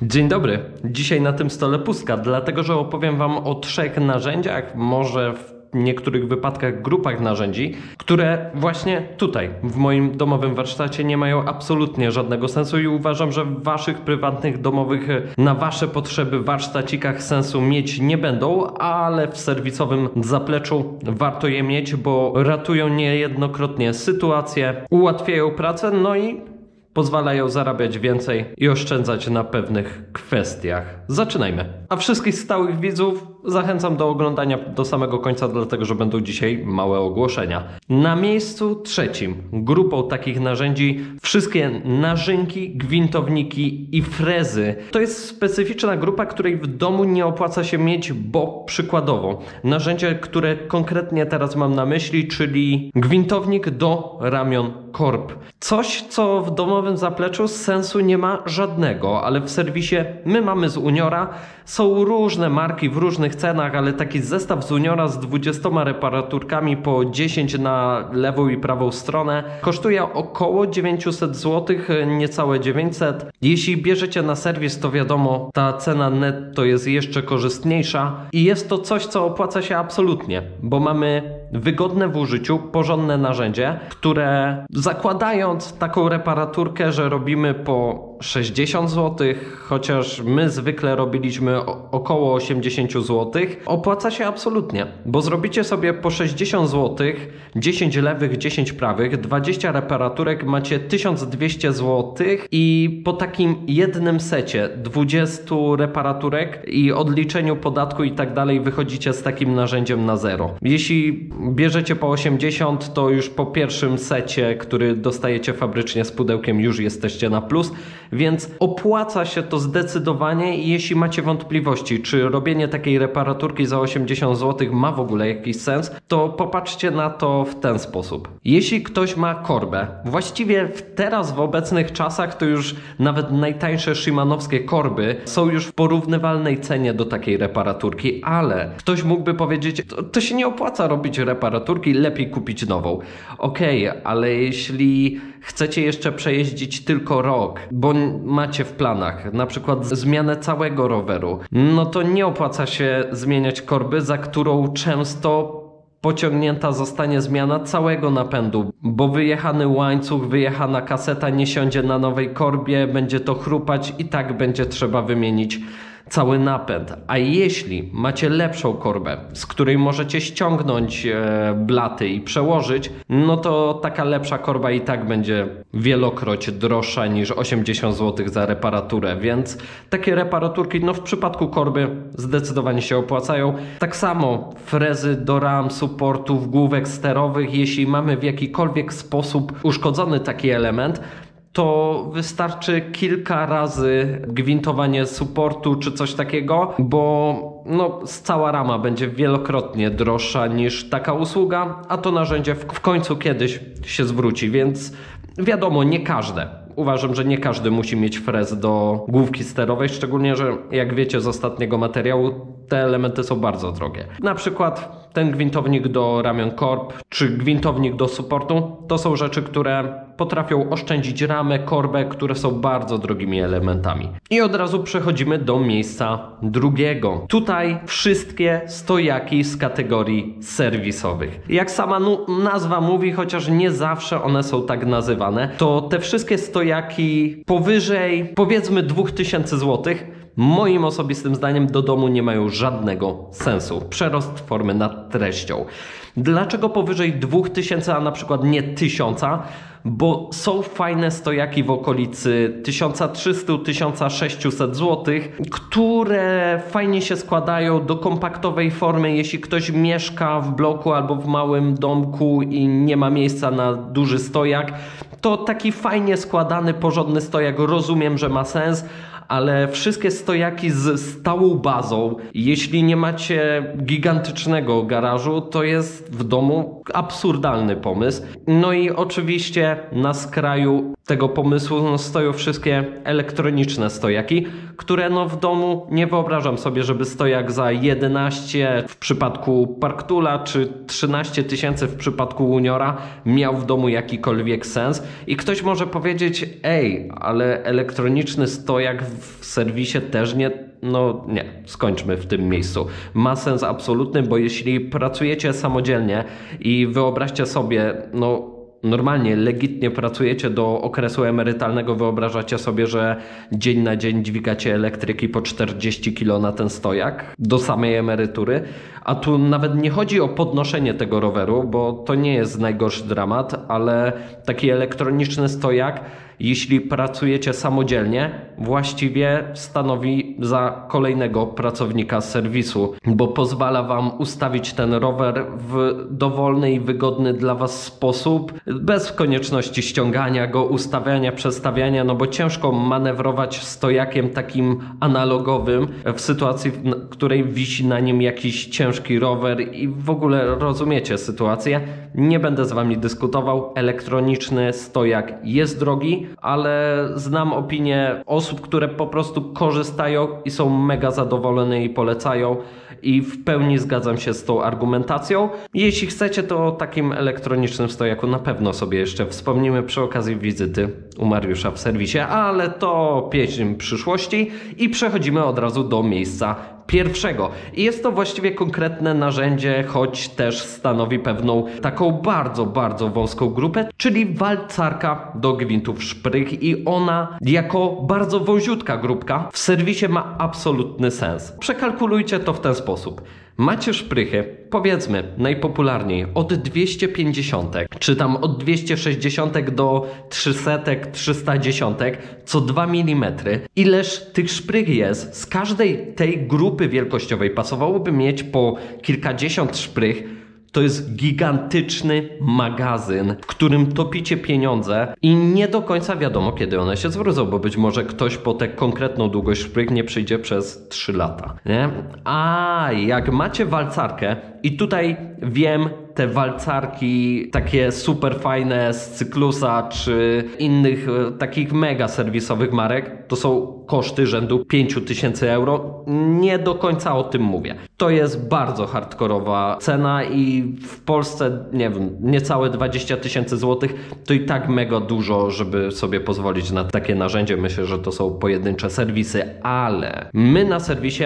Dzień dobry. Dzisiaj na tym stole pustka, dlatego że opowiem Wam o 3 narzędziach, może w niektórych wypadkach grupach narzędzi, które właśnie tutaj, w moim domowym warsztacie nie mają absolutnie żadnego sensu i uważam, że w Waszych prywatnych, domowych, na Wasze potrzeby warsztacikach sensu mieć nie będą, ale w serwisowym zapleczu warto je mieć, bo ratują niejednokrotnie sytuację, ułatwiają pracę, no i pozwalają zarabiać więcej i oszczędzać na pewnych kwestiach. Zaczynajmy. A wszystkich stałych widzów zachęcam do oglądania do samego końca, dlatego że będą dzisiaj małe ogłoszenia. Na miejscu 3 grupą takich narzędzi wszystkie narzynki, gwintowniki i frezy. To jest specyficzna grupa, której w domu nie opłaca się mieć, bo przykładowo narzędzie, które konkretnie teraz mam na myśli, czyli gwintownik do ramion korb. Coś, co w domowym zapleczu sensu nie ma żadnego, ale w serwisie my mamy z Uniora. Są różne marki w różnych cenach, ale taki zestaw z Uniora z 20 reparaturkami po 10 na lewą i prawą stronę kosztuje około 900 zł, niecałe 900. Jeśli bierzecie na serwis, to wiadomo, ta cena netto jest jeszcze korzystniejsza i jest to coś, co opłaca się absolutnie, bo mamy wygodne w użyciu, porządne narzędzie, które zakładając taką reparaturkę, że robimy po 60 zł, chociaż my zwykle robiliśmy około 80 zł, opłaca się absolutnie, bo zrobicie sobie po 60 zł, 10 lewych, 10 prawych, 20 reparaturek, macie 1200 zł i po takim jednym secie 20 reparaturek i odliczeniu podatku i tak dalej wychodzicie z takim narzędziem na zero. Jeśli bierzecie po 80, to już po pierwszym secie, który dostajecie fabrycznie z pudełkiem, już jesteście na plus, więc opłaca się to zdecydowanie i jeśli macie wątpliwości, czy robienie takiej reparaturki za 80 zł ma w ogóle jakiś sens, to popatrzcie na to w ten sposób. Jeśli ktoś ma korbę, właściwie teraz w obecnych czasach to już nawet najtańsze szymanowskie korby są już w porównywalnej cenie do takiej reparaturki, ale ktoś mógłby powiedzieć, to się nie opłaca robić reparaturki, lepiej kupić nową. Okej, ale jeśli chcecie jeszcze przejeździć tylko rok, bo macie w planach na przykład zmianę całego roweru, no to nie opłaca się zmieniać korby, za którą często pociągnięta zostanie zmiana całego napędu, bo wyjechany łańcuch, wyjechana kaseta nie siądzie na nowej korbie, będzie to chrupać i tak będzie trzeba wymienić cały napęd. A jeśli macie lepszą korbę, z której możecie ściągnąć blaty i przełożyć, no to taka lepsza korba i tak będzie wielokroć droższa niż 80 zł za reparaturę, więc takie reparaturki w przypadku korby zdecydowanie się opłacają. Tak samo frezy do ram, supportów, główek sterowych, jeśli mamy w jakikolwiek sposób uszkodzony taki element, to wystarczy kilka razy gwintowanie supportu czy coś takiego, bo cała rama będzie wielokrotnie droższa niż taka usługa, a to narzędzie w końcu kiedyś się zwróci, więc wiadomo, nie każde. Uważam, że nie każdy musi mieć frez do główki sterowej, szczególnie, że jak wiecie z ostatniego materiału, te elementy są bardzo drogie. Na przykład ten gwintownik do ramion korb, czy gwintownik do supportu, to są rzeczy, które potrafią oszczędzić ramę, korbę, które są bardzo drogimi elementami. I od razu przechodzimy do miejsca drugiego. Tutaj wszystkie stojaki z kategorii serwisowych. Jak sama nazwa mówi, chociaż nie zawsze one są tak nazywane, to te wszystkie stojaki powyżej powiedzmy 2000 zł moim osobistym zdaniem do domu nie mają żadnego sensu. Przerost formy nad treścią. Dlaczego powyżej 2000, a na przykład nie 1000? Bo są fajne stojaki w okolicy 1300-1600 zł, które fajnie się składają do kompaktowej formy. Jeśli ktoś mieszka w bloku albo w małym domku i nie ma miejsca na duży stojak, to taki fajnie składany, porządny stojak rozumiem, że ma sens, ale wszystkie stojaki z stałą bazą, jeśli nie macie gigantycznego garażu, to jest w domu absurdalny pomysł. No i oczywiście na skraju tego pomysłu stoją wszystkie elektroniczne stojaki, które w domu nie wyobrażam sobie, żeby stojak za 11 w przypadku Parktoola czy 13 000 w przypadku Uniora miał w domu jakikolwiek sens. I ktoś może powiedzieć, ale elektroniczny stojak w serwisie też nie, no nie, skończmy w tym miejscu. Ma sens absolutny, bo jeśli pracujecie samodzielnie i wyobraźcie sobie, no normalnie, legitnie pracujecie do okresu emerytalnego, wyobrażacie sobie, że dzień na dzień dźwigacie elektryki po 40 kg na ten stojak do samej emerytury, a tu nawet nie chodzi o podnoszenie tego roweru, bo to nie jest najgorszy dramat, ale taki elektroniczny stojak, jeśli pracujecie samodzielnie, właściwie stanowi za kolejnego pracownika serwisu, bo pozwala Wam ustawić ten rower w dowolny i wygodny dla Was sposób, bez konieczności ściągania go, ustawiania, przestawiania, no bo ciężko manewrować stojakiem takim analogowym w sytuacji, w której wisi na nim jakiś ciężki rower i w ogóle rozumiecie sytuację. Nie będę z Wami dyskutował, elektroniczny stojak jest drogi, ale znam opinię osób, które po prostu korzystają i są mega zadowolone i polecają i w pełni zgadzam się z tą argumentacją. Jeśli chcecie, to o takim elektronicznym stojaku na pewno sobie jeszcze wspomnimy przy okazji wizyty u Mariusza w serwisie, ale to pieśń przyszłości i przechodzimy od razu do miejsca pierwszego. I jest to właściwie konkretne narzędzie, choć też stanowi pewną taką bardzo, bardzo wąską grupę, czyli walcarka do gwintów szprych i ona jako bardzo wąziutka grupka w serwisie ma absolutny sens. Przekalkulujcie to w ten sposób. Macie szprychy, powiedzmy najpopularniej od 250, czy tam od 260 do 300, 310, co 2 mm. Ileż tych szprych jest? Z każdej tej grupy wielkościowej pasowałoby mieć po kilkadziesiąt szprych. To jest gigantyczny magazyn, w którym topicie pieniądze i nie do końca wiadomo, kiedy one się zwrócą, bo być może ktoś po tę konkretną długość szprych nie przyjdzie przez 3 lata, nie? A jak macie walcarkę i tutaj wiem, te walcarki takie super fajne z Cyklusa czy innych takich mega serwisowych marek, to są koszty rzędu 5000 euro. Nie do końca o tym mówię. To jest bardzo hardkorowa cena i w Polsce, nie wiem, niecałe 20 000 złotych to i tak mega dużo, żeby sobie pozwolić na takie narzędzie. Myślę, że to są pojedyncze serwisy, ale my na serwisie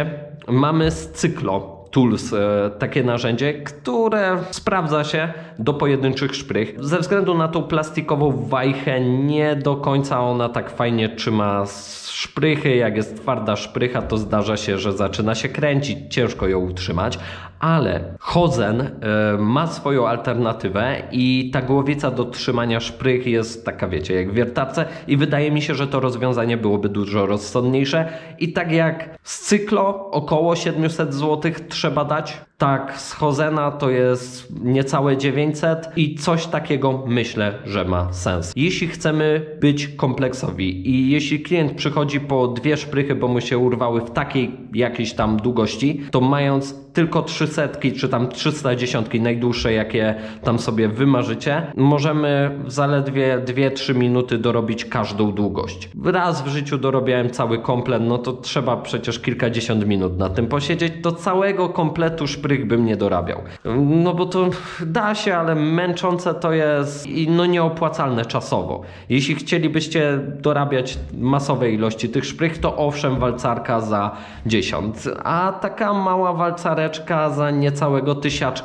mamy z Cyklo Tools takie narzędzie, które sprawdza się do pojedynczych szprych. Ze względu na tą plastikową wajchę nie do końca ona tak fajnie trzyma szprychy. Jak jest twarda szprycha, to zdarza się, że zaczyna się kręcić, ciężko ją utrzymać, ale Hozen ma swoją alternatywę i ta głowica do trzymania szprych jest taka, wiecie, jak w wiertarce i wydaje mi się, że to rozwiązanie byłoby dużo rozsądniejsze i tak jak z Cyklo około 700 zł trzeba dać, tak z Hozena to jest niecałe 900 i coś takiego myślę, że ma sens. Jeśli chcemy być kompleksowi i jeśli klient przychodzi po 2 szprychy, bo mu się urwały w takiej jakiejś tam długości, to mając tylko 300 czy tam 310 najdłuższe, jakie tam sobie wymarzycie, możemy w zaledwie 2-3 minuty dorobić każdą długość. Raz w życiu dorobiłem cały komplet, no to trzeba przecież kilkadziesiąt minut na tym posiedzieć, to całego kompletu szprych bym nie dorabiał. No bo to da się, ale męczące to jest i no nieopłacalne czasowo. Jeśli chcielibyście dorabiać masowe ilości tych szprych, to owszem, walcarka za 10, a taka mała walcareczka za niecałego 1000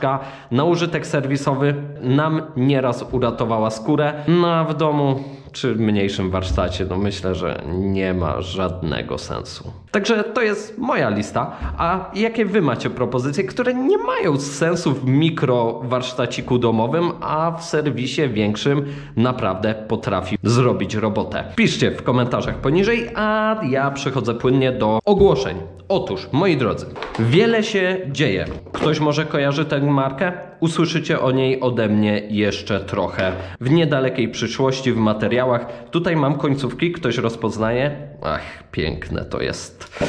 na użytek serwisowy nam nieraz uratowała skórę. No a w domu czy mniejszym warsztacie, no myślę, że nie ma żadnego sensu. Także to jest moja lista. A jakie wy macie propozycje, które nie mają sensu w mikrowarsztaciku domowym, a w serwisie większym naprawdę potrafi zrobić robotę? Piszcie w komentarzach poniżej, a ja przechodzę płynnie do ogłoszeń. Otóż, moi drodzy, wiele się dzieje. Ktoś może kojarzy tę markę? Usłyszycie o niej ode mnie jeszcze trochę w niedalekiej przyszłości w materiałach. Tutaj mam końcówki, ktoś rozpoznaje? Ach, piękne to jest.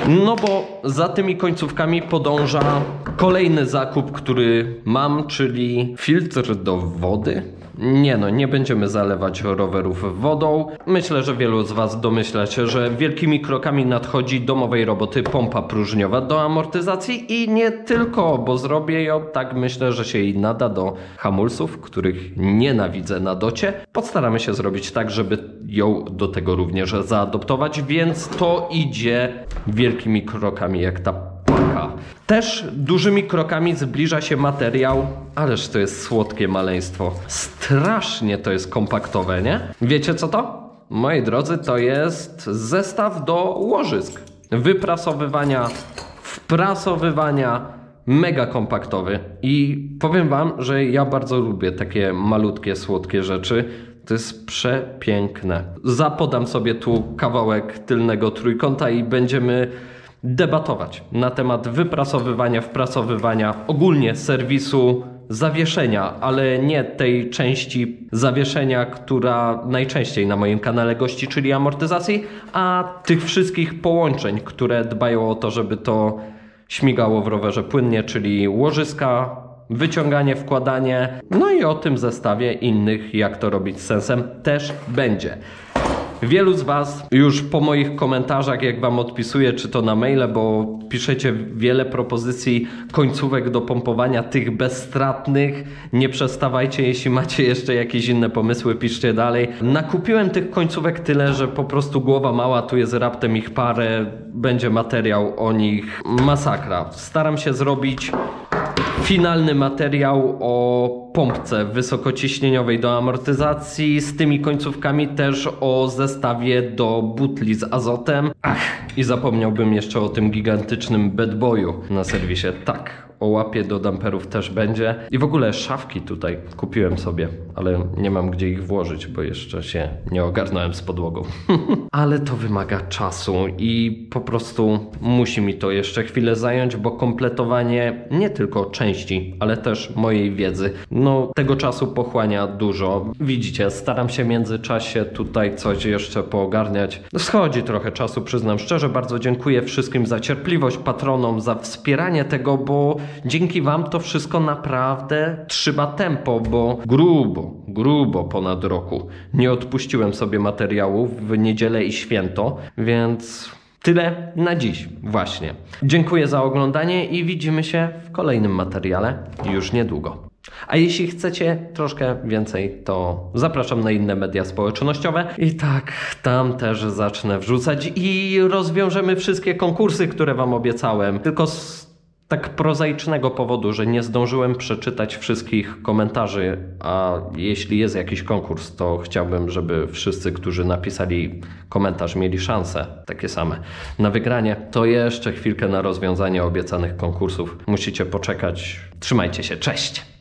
No bo za tymi końcówkami podąża kolejny zakup, który mam, czyli filtr do wody. Nie no, nie będziemy zalewać rowerów wodą. Myślę, że wielu z Was domyśla się, że wielkimi krokami nadchodzi domowej roboty pompa próżniowa do amortyzacji i nie tylko, bo zrobię ją tak, myślę, że się jej nada do hamulców, których nienawidzę na docie. Postaramy się zrobić tak, żeby ją do tego również zaadoptować, więc to idzie wielkimi krokami jak ta paka. Też dużymi krokami zbliża się materiał, ależ to jest słodkie maleństwo. Strasznie to jest kompaktowe, nie? Wiecie co to? Moi drodzy, to jest zestaw do łożysk. Wyprasowywania, wprasowywania, mega kompaktowy. I powiem Wam, że ja bardzo lubię takie malutkie, słodkie rzeczy. To jest przepiękne. Zapodam sobie tu kawałek tylnego trójkąta i będziemy debatować na temat wyprasowywania, wprasowywania, ogólnie serwisu zawieszenia, ale nie tej części zawieszenia, która najczęściej na moim kanale gości, czyli amortyzacji, a tych wszystkich połączeń, które dbają o to, żeby to śmigało w rowerze płynnie, czyli łożyska, wyciąganie, wkładanie, no i o tym zestawie innych, jak to robić z sensem, też będzie. Wielu z Was już po moich komentarzach, jak Wam odpisuję, czy to na maile, bo piszecie wiele propozycji końcówek do pompowania, tych bezstratnych. Nie przestawajcie, jeśli macie jeszcze jakieś inne pomysły, piszcie dalej. Nakupiłem tych końcówek tyle, że po prostu głowa mała, tu jest raptem ich parę, będzie materiał o nich, masakra. Staram się zrobić finalny materiał o pompce wysokociśnieniowej do amortyzacji, z tymi końcówkami też o zestawie do butli z azotem. Ach, i zapomniałbym jeszcze o tym gigantycznym bad boyu na serwisie. Tak, o łapie do damperów też będzie. I w ogóle szafki tutaj kupiłem sobie, ale nie mam gdzie ich włożyć, bo jeszcze się nie ogarnąłem z podłogą. Ale to wymaga czasu i po prostu musi mi to jeszcze chwilę zająć, bo kompletowanie nie tylko części, ale też mojej wiedzy, no tego czasu pochłania dużo. Widzicie, staram się w międzyczasie tutaj coś jeszcze poogarniać. Schodzi trochę czasu, przyznam szczerze. Bardzo dziękuję wszystkim za cierpliwość, patronom za wspieranie tego, bo dzięki Wam to wszystko naprawdę trzyma tempo, bo grubo ponad roku nie odpuściłem sobie materiałów w niedzielę i święto, więc tyle na dziś właśnie. Dziękuję za oglądanie i widzimy się w kolejnym materiale już niedługo. A jeśli chcecie troszkę więcej, to zapraszam na inne media społecznościowe i tak, tam też zacznę wrzucać i rozwiążemy wszystkie konkursy, które Wam obiecałem. Tylko z tak prozaicznego powodu, że nie zdążyłem przeczytać wszystkich komentarzy, a jeśli jest jakiś konkurs, to chciałbym, żeby wszyscy, którzy napisali komentarz, mieli szanse takie same na wygranie. To jeszcze chwilkę na rozwiązanie obiecanych konkursów. Musicie poczekać. Trzymajcie się, cześć!